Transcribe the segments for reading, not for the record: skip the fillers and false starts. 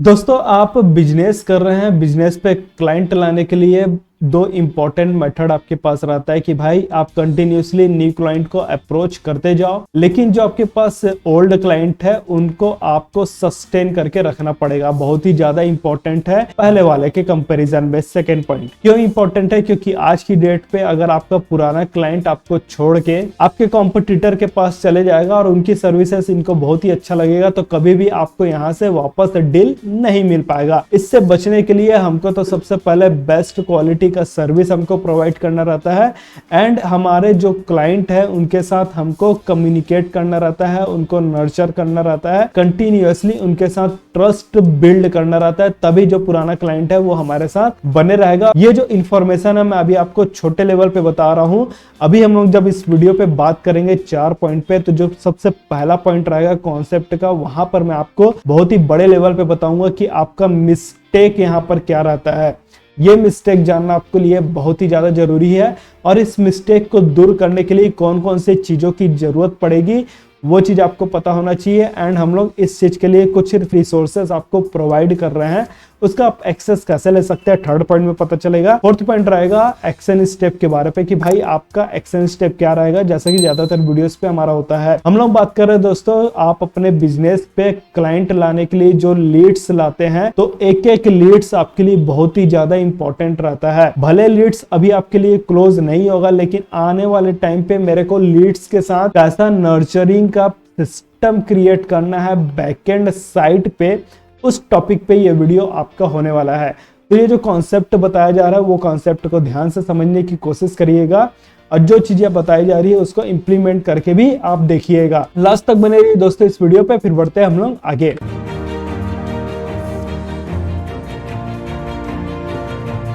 दोस्तों आप बिजनेस कर रहे हैं, बिजनेस पे क्लाइंट लाने के लिए दो इंपॉर्टेंट मेथड आपके पास रहता है कि भाई आप कंटिन्यूअसली न्यू क्लाइंट को अप्रोच करते जाओ, लेकिन जो आपके पास ओल्ड क्लाइंट है उनको आपको सस्टेन करके रखना पड़ेगा। बहुत ही ज्यादा इंपॉर्टेंट है पहले वाले के कंपैरिजन में। सेकंड पॉइंट क्यों इंपॉर्टेंट है? क्योंकि आज की डेट पे अगर आपका पुराना क्लाइंट आपको छोड़ के आपके कॉम्पिटिटर के पास चले जाएगा और उनकी सर्विसेज इनको बहुत ही अच्छा लगेगा, तो कभी भी आपको यहाँ से वापस डील नहीं मिल पाएगा। इससे बचने के लिए हमको तो सबसे पहले बेस्ट क्वालिटी का सर्विस हमको प्रोवाइड करना रहता है एंड हमारे जो क्लाइंट है उनके साथ हमको कम्युनिकेट करना रहता है, उनको नर्चर करना रहता है, कंटिन्यूअसली उनके साथ ट्रस्ट बिल्ड करना रहता है, तभी जो पुराना क्लाइंट है वो हमारे साथ बने रहेगा। ये जो इंफॉर्मेशन है मैं अभी आपको छोटे लेवल पे बता रहा हूं। अभी हम लोग जब इस वीडियो पे बात करेंगे 4 पॉइंट पे, तो जो सबसे पहला पॉइंट रहेगा कॉन्सेप्ट का, वहां पर मैं आपको बहुत ही बड़े लेवल पे बताऊंगा कि आपका मिस्टेक यहाँ पर क्या रहता है। ये मिस्टेक जानना आपके लिए बहुत ही ज्यादा जरूरी है और इस मिस्टेक को दूर करने के लिए कौन कौन से चीजों की जरूरत पड़ेगी वो चीज आपको पता होना चाहिए। एंड हम लोग इस चीज के लिए कुछ रिसोर्सेज आपको प्रोवाइड कर रहे हैं, उसका आप एक्सेस कैसे ले सकते हैं थर्ड पॉइंट में पता चलेगा। फोर्थ पॉइंट रहेगा एक्शन स्टेप के बारे पे कि भाई आपका एक्शन स्टेप क्या रहेगा, जैसा कि ज्यादातर वीडियोस पे हमारा होता है। हम लोग बात कर रहे हैं दोस्तों आप अपने बिजनेस पे क्लाइंट लाने के लिए जो लीड्स लाते हैं, तो एक एक लीड्स आपके लिए बहुत ही ज्यादा इंपॉर्टेंट रहता है। भले लीड्स अभी आपके लिए क्लोज नहीं होगा, लेकिन आने वाले टाइम पे मेरे को लीड्स के साथ कैसा नर्चरिंग का सिस्टम क्रिएट करना है बैकएंड साइट पे, उस टॉपिक पे ये वीडियो आपका होने वाला है। तो ये जो कॉन्सेप्ट बताया जा रहा है वो कॉन्सेप्ट को ध्यान से समझने की कोशिश करिएगा और जो चीजें बताई जा रही है उसको इंप्लीमेंट करके भी आप देखिएगा। लास्ट तक बने रहिए दोस्तों इस वीडियो पे, फिर बढ़ते हैं हम लोग आगे।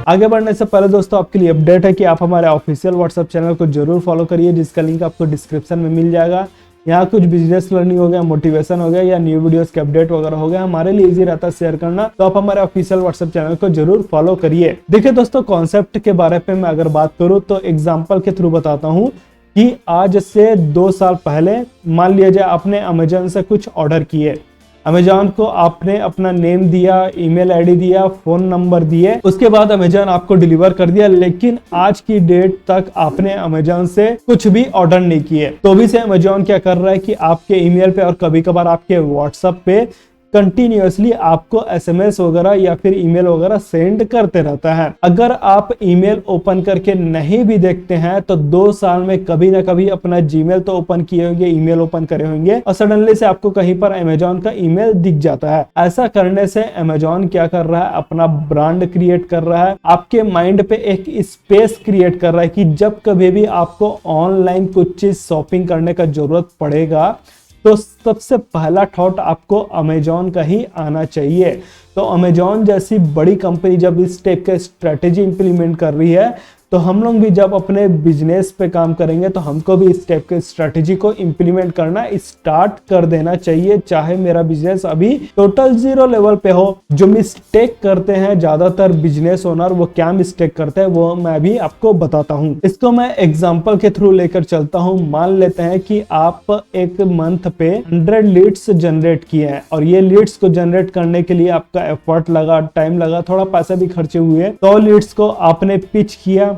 आगे बढ़ने से पहले दोस्तों आपके लिए अपडेट है कि आप हमारे ऑफिशियल व्हाट्सएप चैनल को जरूर फॉलो करिए, जिसका लिंक आपको डिस्क्रिप्शन में मिल जाएगा। यहाँ कुछ बिजनेस लर्निंग हो गया, मोटिवेशन हो गया या न्यू वीडियोस के अपडेट वगैरह हो गया, हमारे लिए इजी रहता है शेयर करना, तो आप हमारे ऑफिशियल व्हाट्सएप चैनल को जरूर फॉलो करिए। देखिए दोस्तों कॉन्सेप्ट के बारे में मैं अगर बात करूँ तो एग्जाम्पल के थ्रू बताता हूँ कि आज से 2 साल पहले मान लिया जाए आपने अमेजन से कुछ ऑर्डर किए। अमेजॉन को आपने अपना नेम दिया, ईमेल आईडी दिया, फोन नंबर दिए, उसके बाद अमेजॉन आपको डिलीवर कर दिया, लेकिन आज की डेट तक आपने अमेजॉन से कुछ भी ऑर्डर नहीं किए। तो भी से अमेजॉन क्या कर रहा है कि आपके ईमेल पे और कभी कभार आपके व्हाट्सएप पे कंटिन्यूअसली आपको एसएमएस वगैरह या फिर ईमेल वगैरह सेंड करते रहता है। अगर आप ईमेल ओपन करके नहीं भी देखते हैं तो 2 साल में कभी ना कभी अपना जीमेल तो ओपन किए होंगे, ईमेल ओपन करे होंगे और सडनली से आपको कहीं पर अमेजॉन का ईमेल दिख जाता है। ऐसा करने से अमेजॉन क्या कर रहा है, अपना ब्रांड क्रिएट कर रहा है, आपके माइंड पे एक स्पेस क्रिएट कर रहा है कि जब कभी भी आपको ऑनलाइन कुछ चीज शॉपिंग करने का जरूरत पड़ेगा तो सबसे पहला थॉट आपको अमेजॉन का ही आना चाहिए। तो अमेजॉन जैसी बड़ी कंपनी जब इस टाइप का स्ट्रेटेजी इंप्लीमेंट कर रही है, तो हम लोग भी जब अपने बिजनेस पे काम करेंगे तो हमको भी इस टाइप के स्ट्रेटेजी को इंप्लीमेंट करना स्टार्ट कर देना चाहिए, चाहे मेरा बिजनेस अभी टोटल 0 लेवल पे हो। जो मिस्टेक करते हैं ज्यादातर बिजनेस ओनर, वो क्या मिस्टेक करते हैं वो मैं भी आपको बताता हूँ। इसको मैं एग्जांपल के थ्रू लेकर चलता हूँ। मान लेते हैं कि आप एक मंथ पे 100 लीड्स जनरेट किए हैं और ये लीड्स को जनरेट करने के लिए आपका एफर्ट लगा, टाइम लगा, थोड़ा पैसा भी खर्चे हुए। 100 लीड्स को आपने पिच किया,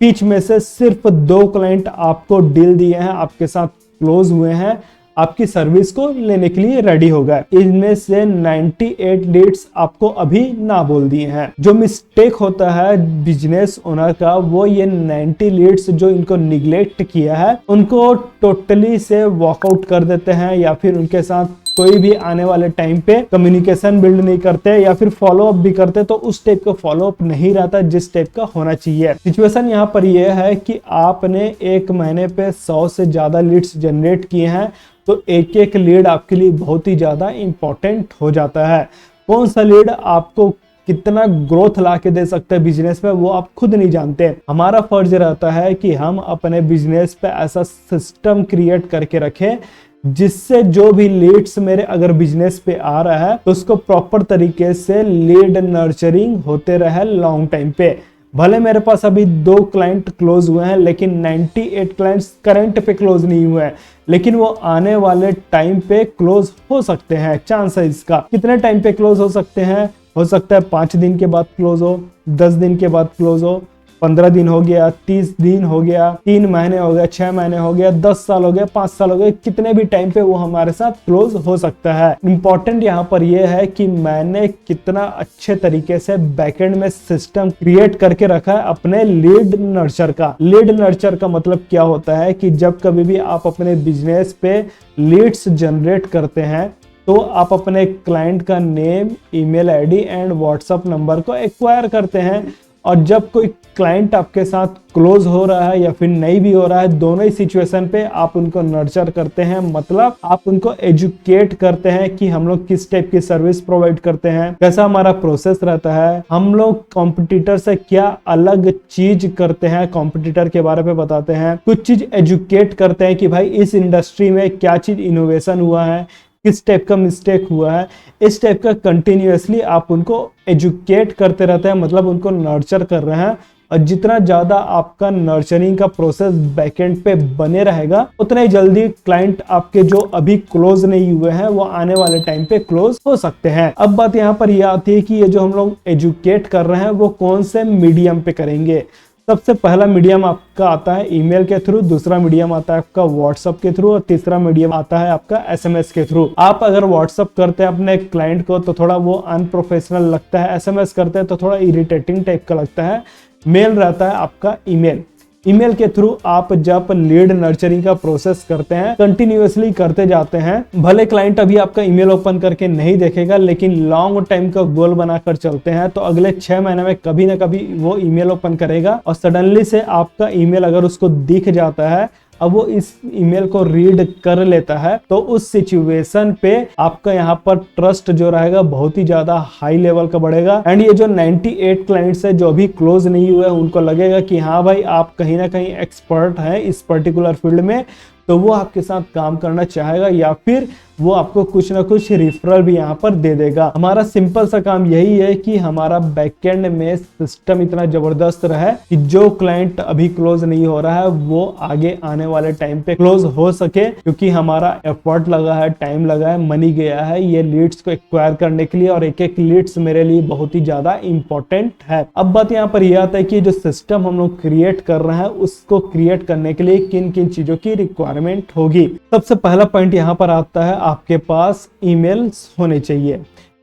पिच में से सिर्फ 2 क्लाइंट आपको डील दिए हैं, आपके साथ क्लोज हुए हैं, आपकी सर्विस को लेने के लिए रेडी हो गए। इनमें से 98 लीड्स आपको अभी ना बोल दिए हैं। जो मिस्टेक होता है बिजनेस ओनर का वो ये 90 लीड्स जो इनको निगलेक्ट किया है उनको टोटली से वॉकआउट कर देते हैं या फिर उनके साथ कोई भी आने वाले टाइम पे कम्युनिकेशन बिल्ड नहीं करते या फिर फॉलो अप भी करते तो उस टाइप का फॉलो अप नहीं रहता जिस टाइप का होना चाहिए। सिचुएशन यहाँ पर यह है कि आपने 1 महीने पे 100 से ज्यादा लीड्स जनरेट किए हैं, तो एक एक लीड आपके लिए बहुत ही ज्यादा इंपॉर्टेंट हो जाता है। कौन सा लीड आपको कितना ग्रोथ ला के दे सकते हैं बिजनेस में वो आप खुद नहीं जानते। हमारा फर्ज रहता है कि हम अपने बिजनेस पे ऐसा सिस्टम क्रिएट करके रखें जिससे जो भी लीड्स मेरे अगर बिजनेस पे आ रहा है तो उसको प्रॉपर तरीके से लीड नर्चरिंग होते रहे लॉन्ग टाइम पे। भले मेरे पास अभी 2 क्लाइंट क्लोज हुए हैं, लेकिन 98 क्लाइंट्स करंट पे क्लोज नहीं हुए हैं, लेकिन वो आने वाले टाइम पे क्लोज हो सकते हैं। चांस है इसका। कितने टाइम पे क्लोज हो सकते हैं? हो सकता है 5 दिन के बाद क्लोज हो, 10 दिन के बाद क्लोज हो, 15 दिन हो गया, 30 दिन हो गया, 3 महीने हो गया, 6 महीने हो गया, 10 साल हो गया, 5 साल हो गए, कितने भी टाइम पे वो हमारे साथ क्लोज हो सकता है। इंपॉर्टेंट यहाँ पर यह है कि मैंने कितना अच्छे तरीके से बैकएंड में सिस्टम क्रिएट करके रखा है अपने लीड नर्चर का। लीड नर्चर का मतलब क्या होता है कि जब कभी भी आप अपने बिजनेस पे लीड्स जनरेट करते हैं तो आप अपने क्लाइंट का name, email ID and WhatsApp number को एक्वायर करते हैं, और जब कोई क्लाइंट आपके साथ क्लोज हो रहा है या फिर नहीं भी हो रहा है, दोनों ही सिचुएशन पे आप उनको नर्चर करते हैं। मतलब आप उनको एजुकेट करते हैं कि हम लोग किस टाइप की सर्विस प्रोवाइड करते हैं, कैसा हमारा प्रोसेस रहता है, हम लोग कॉम्पिटिटर से क्या अलग चीज करते हैं, कॉम्पिटिटर के बारे में बताते हैं, कुछ चीज एजुकेट करते हैं कि भाई इस इंडस्ट्री में क्या चीज इनोवेशन हुआ है, किस टाइप का मिस्टेक हुआ है। इस टाइप का कंटिन्यूअसली आप उनको एजुकेट करते रहते हैं, मतलब उनको नर्चर कर रहे हैं। और जितना ज्यादा आपका नर्चरिंग का प्रोसेस बैकएंड पे बने रहेगा, उतना ही जल्दी क्लाइंट आपके जो अभी क्लोज नहीं हुए हैं वो आने वाले टाइम पे क्लोज हो सकते हैं। अब बात यहाँ पर यह आती है कि ये जो हम लोग एजुकेट कर रहे हैं वो कौन से मीडियम पे करेंगे। सबसे पहला मीडियम आपका आता है ईमेल के थ्रू, दूसरा मीडियम आता है आपका व्हाट्सएप के थ्रू, और तीसरा मीडियम आता है आपका एसएमएस के थ्रू। आप अगर व्हाट्सएप करते हैं अपने क्लाइंट को तो थोड़ा वो अनप्रोफेशनल लगता है, एसएमएस करते हैं तो थोड़ा इरिटेटिंग टाइप का लगता है, मेल रहता है आपका ईमेल। ईमेल के थ्रू आप जब लीड नर्चरिंग का प्रोसेस करते हैं, कंटिन्यूअसली करते जाते हैं, भले क्लाइंट अभी आपका ईमेल ओपन करके नहीं देखेगा, लेकिन लॉन्ग टाइम का गोल बनाकर चलते हैं तो अगले 6 महीने में कभी ना कभी वो ईमेल ओपन करेगा, और सडनली से आपका ईमेल अगर उसको दिख जाता है, अब वो इस ईमेल को रीड कर लेता है, तो उस सिचुएशन पे आपका यहाँ पर ट्रस्ट जो रहेगा बहुत ही ज्यादा हाई लेवल का बढ़ेगा। एंड ये जो 98 क्लाइंट्स है जो अभी क्लोज नहीं हुए, उनको लगेगा कि हाँ भाई आप कहीं ना कहीं एक्सपर्ट हैं इस पर्टिकुलर फील्ड में, तो वो आपके साथ काम करना चाहेगा, या फिर वो आपको कुछ ना कुछ रिफरल भी यहाँ पर दे देगा। हमारा सिंपल सा काम यही है कि हमारा बैकएंड में सिस्टम इतना जबरदस्त रहे कि जो क्लाइंट अभी क्लोज नहीं हो रहा है वो आगे आने वाले टाइम पे क्लोज हो सके, क्योंकि हमारा एफर्ट लगा है, टाइम लगा है, मनी गया है ये लीड्स को एक्वायर करने के लिए, और एक एक लीड्स मेरे लिए बहुत ही ज्यादा इंपॉर्टेंट है। अब बात यहाँ पर यह आता है कि जो सिस्टम हम लोग क्रिएट कर रहे हैं उसको क्रिएट करने के लिए किन किन चीजों की रिक्वायरमेंट होगी। सबसे पहला पॉइंट यहाँ पर आता है, आपके पास ईमेल्स होने चाहिए।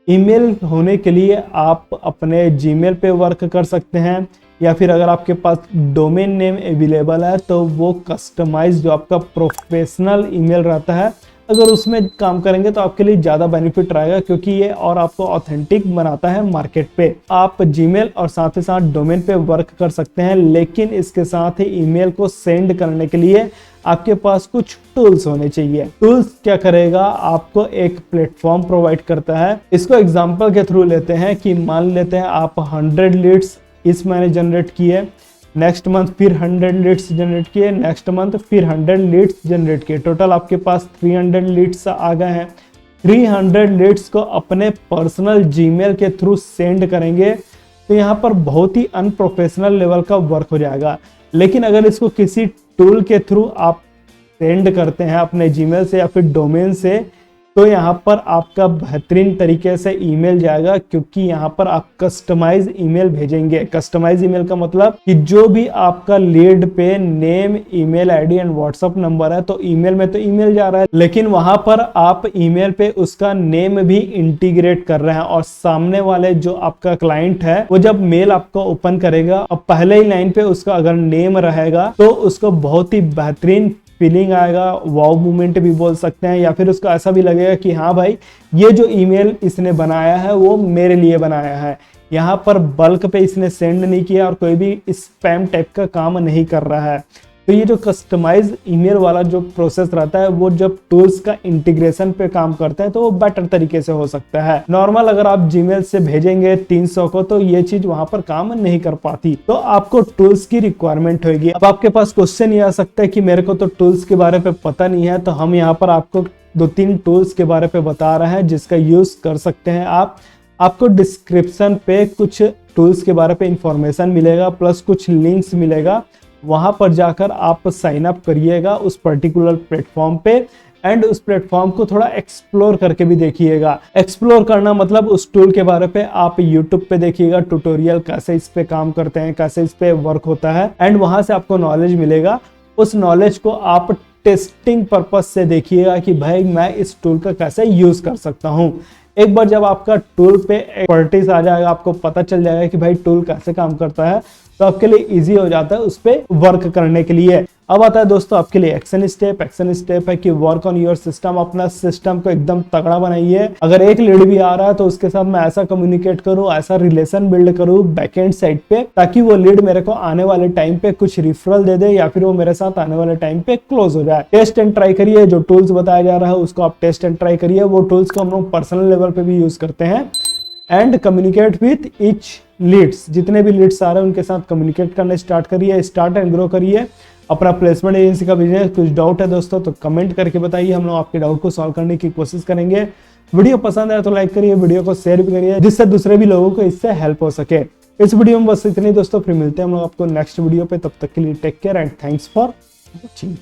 ईमेल होने के लिए आप अपने जीमेल पे वर्क कर सकते हैं, या फिर अगर आपके पास डोमेन नेम अवेलेबल है तो वो कस्टमाइज जो आपका प्रोफेशनल ईमेल रहता है, अगर उसमें काम करेंगे तो आपके लिए ज़्यादा बेनिफिट रहेगा, क्योंकि ये और आपको ऑथेंटिक बनाता है मार्केट पे। आप जीमेल और साथ ही साथ डोमेन पे वर्क कर सकते हैं, लेकिन इसके साथ ही ईमेल को सेंड करने के लिए आपके पास कुछ टूल्स होने चाहिए। टूल्स क्या करेगा, आपको एक प्लेटफॉर्म प्रोवाइड करता है। इसको एग्जांपल के थ्रू लेते हैं कि मान लेते हैं आप 100 लीड्स इस महीने जनरेट किए, नेक्स्ट मंथ फिर 100 लीड्स जनरेट किए, नेक्स्ट मंथ फिर 100 लीड्स जनरेट किए, टोटल आपके पास 300 लीड्स आ गए हैं। 300 लीड्स को अपने पर्सनल जीमेल के थ्रू सेंड करेंगे तो यहाँ पर बहुत ही अनप्रोफेशनल लेवल का वर्क हो जाएगा। लेकिन अगर इसको किसी टूल के थ्रू आप सेंड करते हैं अपने जीमेल से या फिर डोमेन से, तो यहाँ पर आपका बेहतरीन तरीके से ईमेल जाएगा, क्योंकि यहाँ पर आप कस्टमाइज ईमेल भेजेंगे। कस्टमाइज ईमेल का मतलब कि जो भी आपका लीड पे name, email ID and WhatsApp number है, तो ईमेल में तो ईमेल जा रहा है, लेकिन वहां पर आप ईमेल पे उसका नेम भी इंटीग्रेट कर रहे हैं, और सामने वाले जो आपका क्लाइंट है वो जब मेल आपको ओपन करेगा और पहले ही लाइन पे उसका अगर नेम रहेगा तो उसको बहुत ही बेहतरीन फीलिंग आएगा, वाव मूवमेंट भी बोल सकते हैं, या फिर उसको ऐसा भी लगेगा कि हाँ भाई ये जो ईमेल इसने बनाया है वो मेरे लिए बनाया है, यहाँ पर बल्क पे इसने सेंड नहीं किया और कोई भी स्पैम टाइप का काम नहीं कर रहा है। तो ये जो कस्टमाइज ईमेल वाला जो प्रोसेस रहता है वो जब टूल्स का इंटीग्रेशन पे काम करते हैं तो वो बेटर तरीके से हो सकता है। नॉर्मल अगर आप जीमेल से भेजेंगे 300 को तो ये चीज वहां पर काम नहीं कर पाती, तो आपको टूल्स की रिक्वायरमेंट होगी। अब आपके पास क्वेश्चन ये आ सकता है कि मेरे को तो टूल्स के बारे में पता नहीं है, तो हम यहाँ पर आपको 2-3 टूल्स के बारे में बता रहे हैं जिसका यूज कर सकते हैं आप आपको डिस्क्रिप्शन पे कुछ टूल्स के बारे पे इंफॉर्मेशन मिलेगा, प्लस कुछ लिंक्स मिलेगा। वहां पर जाकर आप साइन अप करिएगा उस पर्टिकुलर प्लेटफॉर्म पे, एंड उस प्लेटफॉर्म को थोड़ा एक्सप्लोर करके भी देखिएगा। एक्सप्लोर करना मतलब उस टूल के बारे पे आप यूट्यूब पे देखिएगा ट्यूटोरियल, कैसे इस पे काम करते हैं, कैसे इस पे वर्क होता है, एंड वहां से आपको नॉलेज मिलेगा। उस नॉलेज को आप टेस्टिंग पर्पस से देखिएगा कि भाई मैं इस टूल का कैसे यूज कर सकता हूं। एक बार जब आपका टूल पे एक्सपर्टीज आ जाएगा, आपको पता चल जाएगा कि भाई टूल कैसे काम करता है, तो आपके लिए इजी हो जाता है उस पे वर्क करने के लिए। अब आता है दोस्तों आपके लिए एक्शन स्टेप। एक्शन स्टेप है कि वर्क ऑन योर सिस्टम। अपना सिस्टम को एकदम तगड़ा बनाइए। अगर एक लीड भी आ रहा है तो उसके साथ मैं ऐसा कम्युनिकेट करूं, ऐसा रिलेशन बिल्ड करूं बैकएंड साइड पे, ताकि वो लीड मेरे को आने वाले टाइम पे कुछ रिफरल दे दे, या फिर वो मेरे साथ आने वाले टाइम पे क्लोज हो जाए। टेस्ट एंड ट्राई करिए। जो टूल्स बताया जा रहा है उसको आप टेस्ट एंड ट्राई करिए। वो टूल्स को हम लोग पर्सनल लेवल पे भी यूज करते हैं। And communicate with each leads. जितने भी लीड्स आ रहे हैं उनके साथ कम्युनिकेट करना स्टार्ट करिए। स्टार्ट एंड ग्रो करिए अपना प्लेसमेंट एजेंसी का बिजनेस। कुछ डाउट है दोस्तों तो कमेंट करके बताइए, हम लोग आपके डाउट को सॉल्व करने की कोशिश करेंगे। वीडियो पसंद आए तो लाइक करिए, वीडियो को शेयर भी करिए, जिससे दूसरे भी लोगों को इससे हेल्प हो सके। इस वीडियो में बस इतनी दोस्तों, फिर मिलते हैं हम लोग आपको नेक्स्ट वीडियो पे। तब तक के लिए take care and thanks for watching.